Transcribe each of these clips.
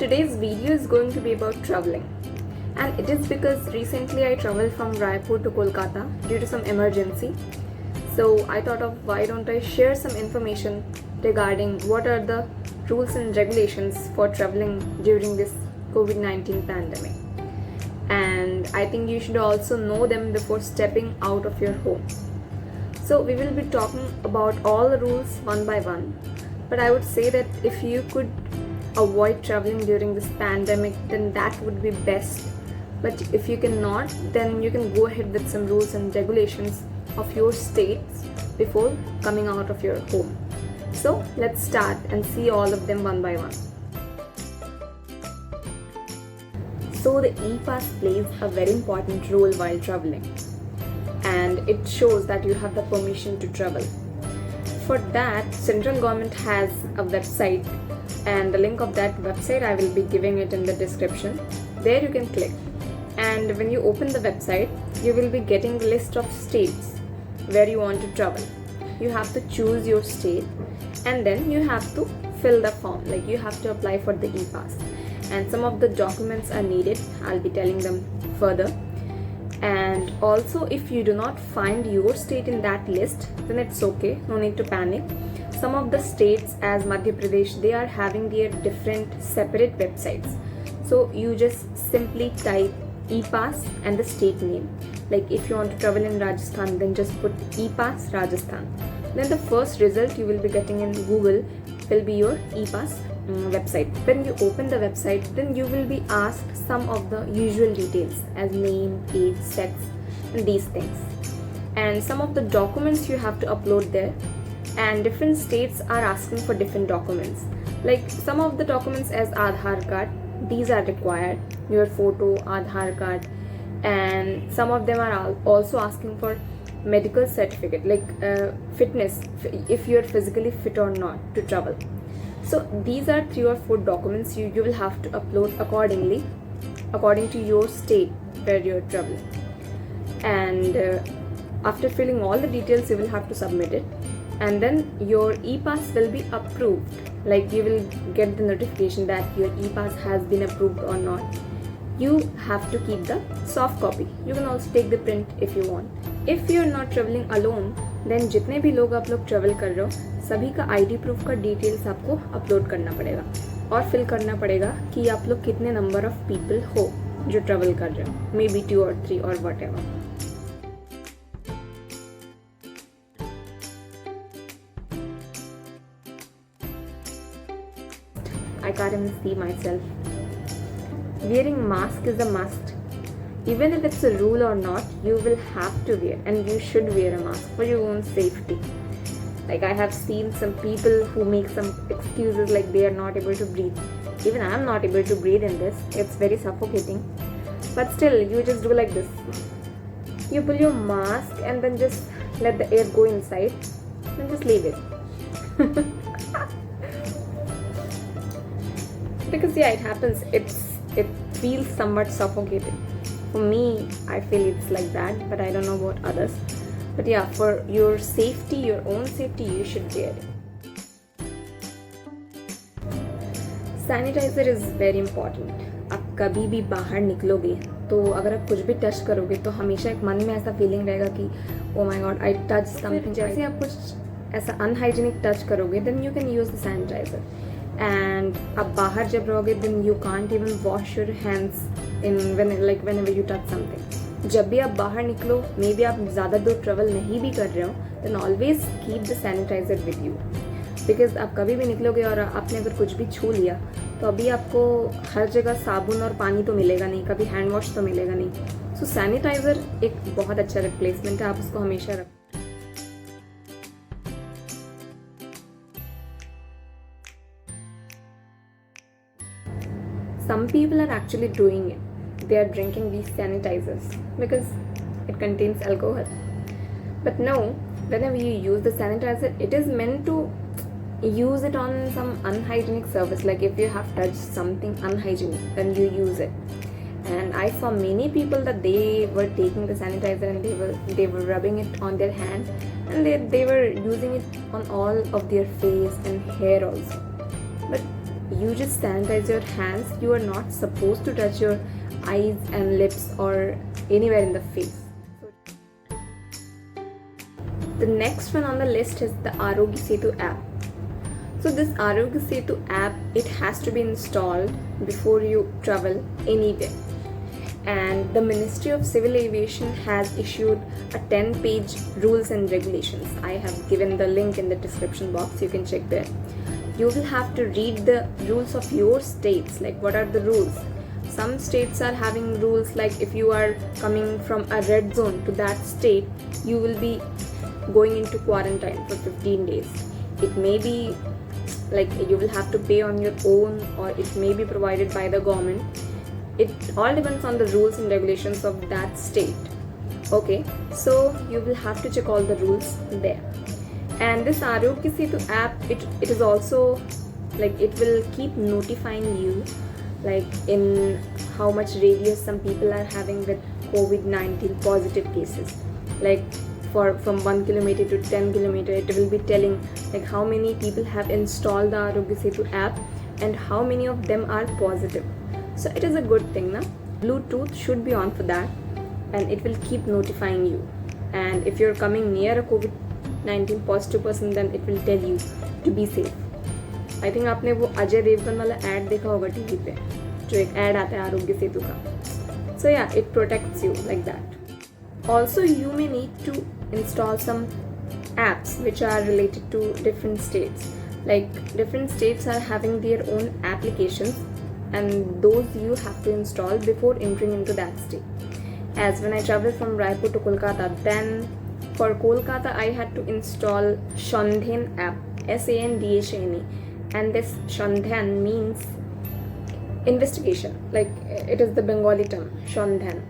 Today's video is going to be about traveling, and it is because recently I traveled from Raipur to Kolkata due to some emergency. So I thought of why don't I share some information regarding what are the rules and regulations for traveling during this COVID-19 pandemic. And I think you should also know them before stepping out of your home. So we will be talking about all the rules one by one. But I would say that if you could avoid traveling during this pandemic, then that would be best. But if you cannot, then you can go ahead with some rules and regulations of your states before coming out of your home. So let's start and see all of them one by one. So the e-pass plays a very important role while traveling, and it shows that you have the permission to travel. For that, central government has a website, and the link of that website I will be giving it in the description. There you can click, and when you open the website, you will be getting the list of states where you want to travel. You have to choose your state, and then you have to fill the form, like you have to apply for the e-pass. And some of the documents are needed. I'll be telling them further. And also, if you do not find your state in that list, then it's okay, no need to panic. Some of the states, as Madhya Pradesh, they are having their different separate websites. So you just simply type e-pass and the state name. Like if you want to travel in Rajasthan, then just put e-pass Rajasthan. Then the first result you will be getting in Google will be your e-pass website. When you open the website, then you will be asked some of the usual details as name, age, sex, and these things. And some of the documents you have to upload there. And different states are asking for different documents. Like some of the documents as Aadhaar card, these are required. Your photo, Aadhaar card, and some of them are also asking for medical certificate, like fitness, if you are physically fit or not to travel. So these are 3 or 4 documents you will have to upload accordingly, according to your state where you're traveling. And after filling all the details, you will have to submit it. And then your e-pass will be approved. Like you will get the notification that your e-pass has been approved or not. You have to keep the soft copy. You can also take the print if you want. If you're not traveling alone, then जितने भी लोग आप लोग travel कर रहे हो, सभी का आईडी प्रूफ का डिटेल्स आपको अपलोड करना पड़ेगा और फिल करना पड़ेगा कि आप लोग कितने नंबर ऑफ पीपल हो जो ट्रेवल कर रहे हो, may be 2 or 3 or whatever. I can't even see myself. Wearing mask is a must. Even if it's a rule or not, you will have to wear, and you should wear a mask for your own safety. Like I have seen some people who make some excuses like they are not able to breathe. Even I am not able to breathe in this. It's very suffocating. But still, you just do like this. You pull your mask and then just let the air go inside and just leave it. Because yeah, it happens. It feels somewhat suffocating. For me, I feel it's like that, but I don't know about others. But yeah, for your safety, your own safety, you should wear it. Sanitizer is very important. आप कभी भी बाहर निकलोगे तो अगर आप कुछ भी टच करोगे तो हमेशा एक मन में ऐसा फीलिंग रहेगा कि oh my god I touch something. जैसे आप कुछ ऐसा अनहाइजीनिक टच करोगे then you can use the sanitiser. And आप बाहर जब रहोगे then you can't even wash your hands in whenever you touch something. जब भी आप बाहर निकलो, मे बी आप ज़्यादा दूर ट्रेवल नहीं भी कर रहे हो, then always keep the sanitiser with you. Because आप कभी भी निकलोगे और आपने अगर कुछ भी छू लिया तो अभी आपको हर जगह साबुन और पानी तो मिलेगा नहीं, कभी हैंड वॉश तो मिलेगा नहीं. सो सैनिटाइजर एक बहुत अच्छा रिप्लेसमेंट है, आप उसको हमेशा रखें. Some people are actually doing it. They are drinking these sanitizers because it contains alcohol. But no, whenever you use the sanitizer, it is meant to use it on some unhygienic surface. Like if you have touched something unhygienic, then you use it. And I saw many people that they were taking the sanitizer and they were rubbing it on their hand, and they were using it on all of their face and hair also. But you just sanitize your hands. You are not supposed to touch your eyes and lips or anywhere in the face. The next one on the list is the Arogya Setu app. So this Arogya Setu app, it has to be installed before you travel anywhere. And the Ministry of Civil Aviation has issued a 10-page rules and regulations. I have given the link in the description box, you can check there. You will have to read the rules of your states, like what are the rules. Some states are having rules like if you are coming from a red zone to that state, you will be going into quarantine for 15 days. It may be like you will have to pay on your own, or it may be provided by the government. It all depends on the rules and regulations of that state. Okay, so you will have to check all the rules there. And this Arogya Setu app, it is also like it will keep notifying you like in how much radius some people are having with COVID-19 positive cases. Like from 1 kilometer to 10 kilometer, it will be telling like how many people have installed the Arogya Setu app and how many of them are positive. So it is a good thing, na? Bluetooth should be on for that, and it will keep notifying you. And if you're coming near a COVID-19 positive person, then it will tell you to be safe. I think आपने वो अजय देवगन वाला ad देखा होगा TV पे, जो एक ad आता है आरोग्य सेतु का. So yeah, it protects you like that. Also, you may need to install some apps which are related to different states. Like different states are having their own applications, and those you have to install before entering into that state. As when I traveled from Raipur to Kolkata, then for Kolkata I had to install Sandhyan app, Sandhane, and this Sandhyan means investigation. Like it is the Bengali term, Sandhan.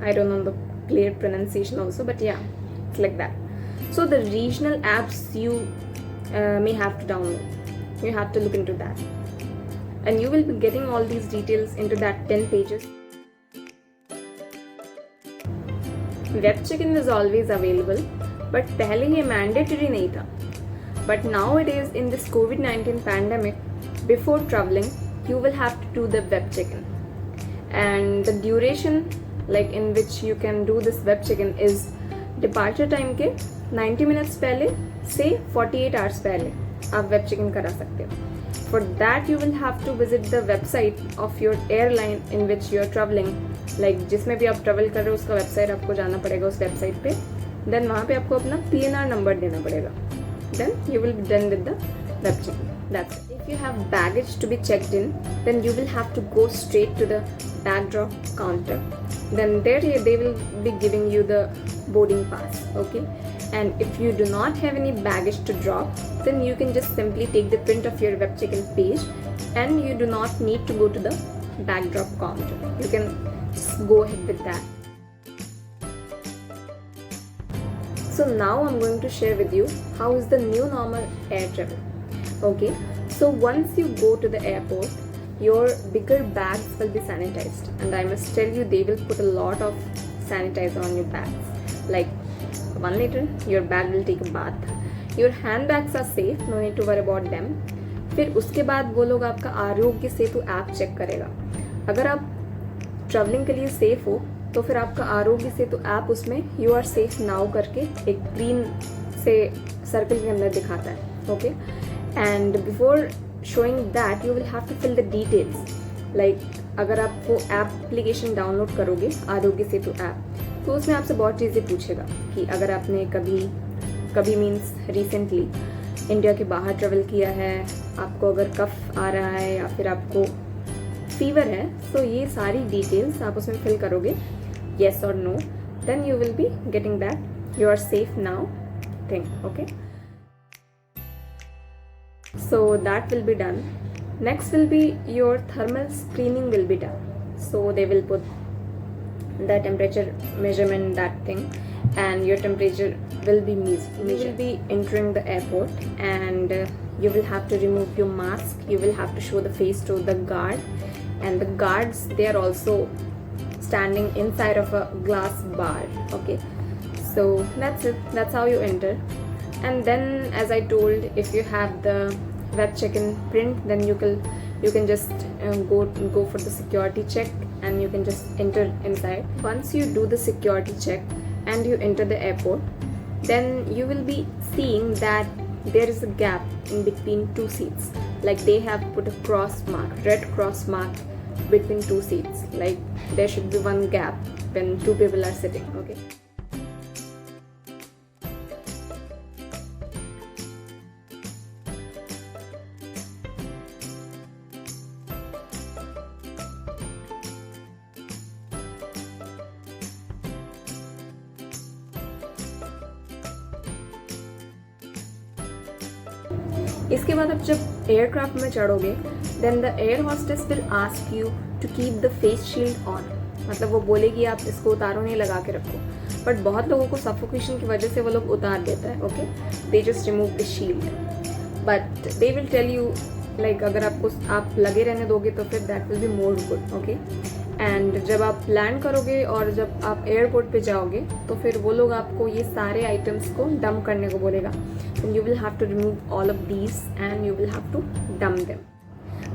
I don't know the clear pronunciation also, but yeah, it's like that. So the regional apps you may have to download. You have to look into that. And you will be getting all these details into that 10 pages. Web check-in is always available, but पहले ये mandatory नहीं था. But nowadays in this COVID-19 pandemic, before traveling, you will have to do the web check-in. And the duration like in which you can do this web check-in is departure time के 90 minutes पहले से 48 hours पहले आप web check-in करा सकते हो. For that you will have to visit the website of your airline in which you are traveling. Like जिसमें भी आप travel कर रहे हो उसका website आपको जाना पड़ेगा उस website पे. Then वहाँ पे आपको अपना PNR number देना पड़ेगा. Then you will be done with the web check-in. That's it. If you have baggage to be checked in, then you will have to go straight to the bag drop counter. Then there they will be giving you the boarding pass. Okay. And if you do not have any baggage to drop, then you can just simply take the print of your web check-in page, and you do not need to go to the bag drop counter. You can just go ahead with that. So now I'm going to share with you how is the new normal air travel. Okay, so once you go to the airport, your bigger bags will be sanitized, and I must tell you they will put a lot of sanitizer on your bags. Like 1 liter, your bag will take a bath. Your handbags are safe, no need to worry about them. फिर उसके बाद वो लोग आपका Aarogya Setu app check करेगा. अगर आप travelling के लिए सेफ हो तो फिर आपका आरोग्य सेतु ऐप उसमें यू आर सेफ नाउ करके एक ग्रीन से सर्कल के अंदर दिखाता है. Okay, and before showing that you will have to fill the details. Like अगर आप वो एप्लीकेशन डाउनलोड करोगे आरोग्य सेतु ऐप, तो उसमें आपसे बहुत चीज़ें पूछेगा कि अगर आपने कभी मीन्स रिसेंटली इंडिया के बाहर ट्रेवल किया है, आपको अगर कफ आ रहा है या फिर आपको फीवर है, तो ये सारी डिटेल्स आप उसमें फिल करोगे, yes or no, then you will be getting that you are safe now thing. Okay, so that will be done. Next will be your thermal screening will be done. So they will put the temperature measurement, that thing, and your temperature will be measured. You will be entering the airport, and you will have to remove your mask. You will have to show the face to the guard, and the guards, they are also standing inside of a glass bar. Okay, so that's it. That's how you enter. And then, as I told, if you have the web check-in print, then you can just go for the security check, and you can just enter inside. Once you do the security check and you enter the airport, then you will be seeing that there is a gap in between two seats. Like they have put a cross mark, red cross mark between two seats. Like there should be one gap when two people are sitting. Okay. इसके बाद आप जब aircraft में चढ़ोगे, then the air hostess will ask you to keep the face shield on. मतलब वो बोलेगी आप इसको उतारो, नहीं लगा के रखो. बट बहुत लोगों को सफोकेशन की वजह से वो लोग उतार देता है. Okay, they just remove the shield, but they will tell you like अगर आप लगे रहने दोगे तो फिर that will be more good. Okay, and जब आप लैंड करोगे और जब आप एयरपोर्ट पे जाओगे तो फिर वो लोग आपको ये सारे आइटम्स को डंप करने को बोलेगा. And you will have to remove all of these and you will have to dump them.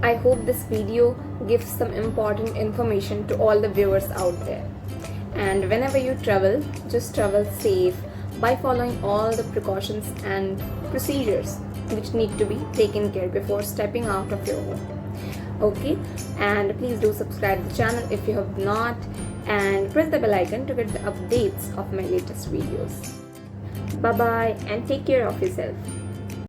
I hope this video gives some important information to all the viewers out there. And whenever you travel, just travel safe by following all the precautions and procedures which need to be taken care before stepping out of your home. Okay, and please do subscribe the channel if you have not, and press the bell icon to get the updates of my latest videos. Bye bye and take care of yourself.